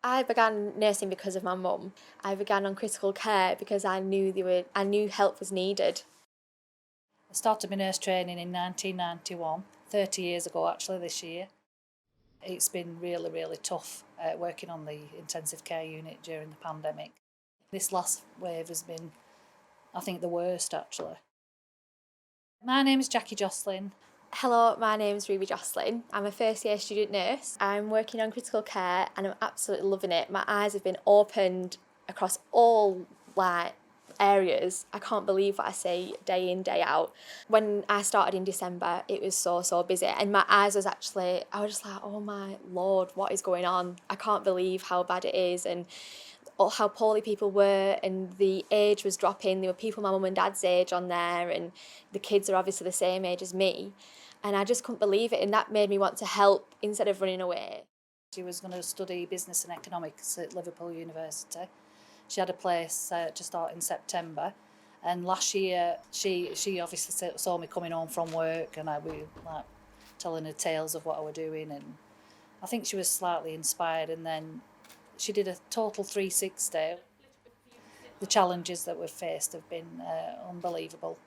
I began nursing because of my mum. I began on critical care because I knew help was needed. I started my nurse training in 1991, 30 years ago actually this year. It's been really, really tough working on the intensive care unit during the pandemic. This last wave has been, I think, the worst actually. My name is Jackie Jocelyn. Hello, my name's Ruby Jocelyn. I'm a first year student nurse. I'm working on critical care and I'm absolutely loving it. My eyes have been opened across all areas. I can't believe what I see day in, day out. When I started in December, it was so busy and I was just like, oh my Lord, what is going on? I can't believe how bad it is and how poorly people were, and the age was dropping. There were people my mum and dad's age on there, and the kids are obviously the same age as me. And I just couldn't believe it, and that made me want to help instead of running away. She was going to study business and economics at Liverpool University. She had a place to start in September, and last year she obviously saw me coming home from work, and we like telling her tales of what I were doing, and I think she was slightly inspired. And then she did a total 360. The challenges that we've faced have been unbelievable,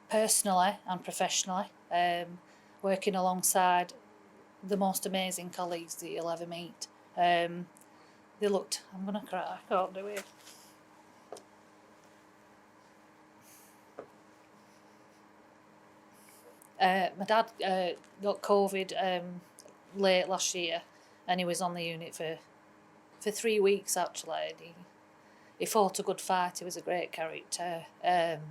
personally and professionally. Working alongside the most amazing colleagues that you'll ever meet. I'm going to cry, I can't do it. My dad got COVID late last year, and he was on the unit for 3 weeks actually. And he fought a good fight. He was a great character.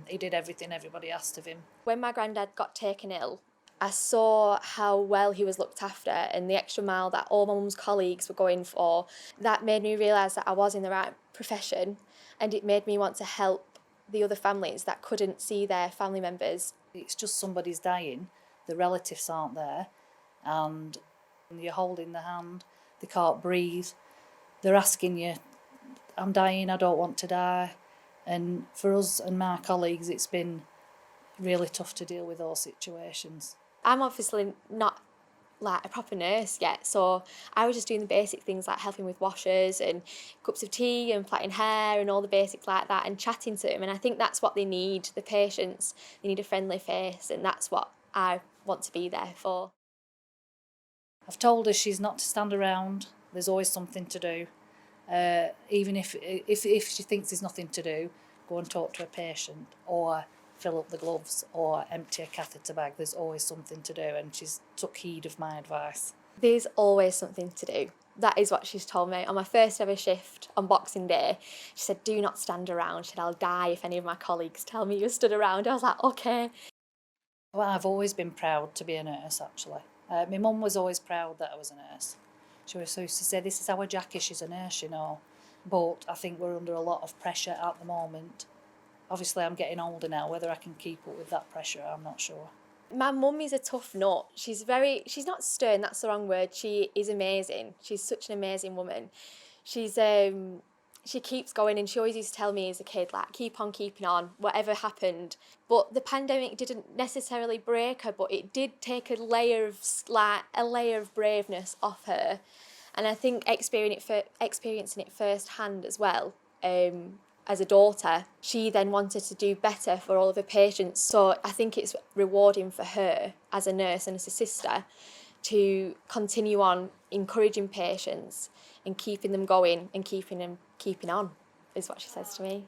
He did everything everybody asked of him. When my granddad got taken ill, I saw how well he was looked after and the extra mile that all my mum's colleagues were going for. That made me realise that I was in the right profession, and it made me want to help the other families that couldn't see their family members. It's just somebody's dying, the relatives aren't there, and you're holding the hand, they can't breathe, they're asking you, I'm dying, I don't want to die. And for us and my colleagues, it's been really tough to deal with those situations. I'm obviously not like a proper nurse yet, so I was just doing the basic things like helping with washers and cups of tea and plaiting hair and all the basics like that, and chatting to them. And I think that's what they need, the patients. They need a friendly face, and that's what I want to be there for. I've told her she's not to stand around, there's always something to do. Even if she thinks there's nothing to do, go and talk to a patient or fill up the gloves or empty a catheter bag. There's always something to do, and she's took heed of my advice. There's always something to do. That is what she's told me. On my first ever shift on Boxing Day, she said, do not stand around. She said, I'll die if any of my colleagues tell me you stood around. I was like, okay. Well, I've always been proud to be a nurse, actually. My mum was always proud that I was a nurse. She used to say, this is our Jackie, she's a nurse, you know. But I think we're under a lot of pressure at the moment. Obviously, I'm getting older now. Whether I can keep up with that pressure, I'm not sure. My mum is a tough nut. She's not stern, that's the wrong word. She is amazing. She's such an amazing woman. She keeps going, and she always used to tell me as a kid, like, keep on keeping on, whatever happened. But the pandemic didn't necessarily break her, but it did take a layer of braveness off her. And I think experiencing it firsthand as well, as a daughter, she then wanted to do better for all of her patients. So I think it's rewarding for her as a nurse and as a sister to continue on encouraging patients and keeping them going and keeping on, is what she says to me.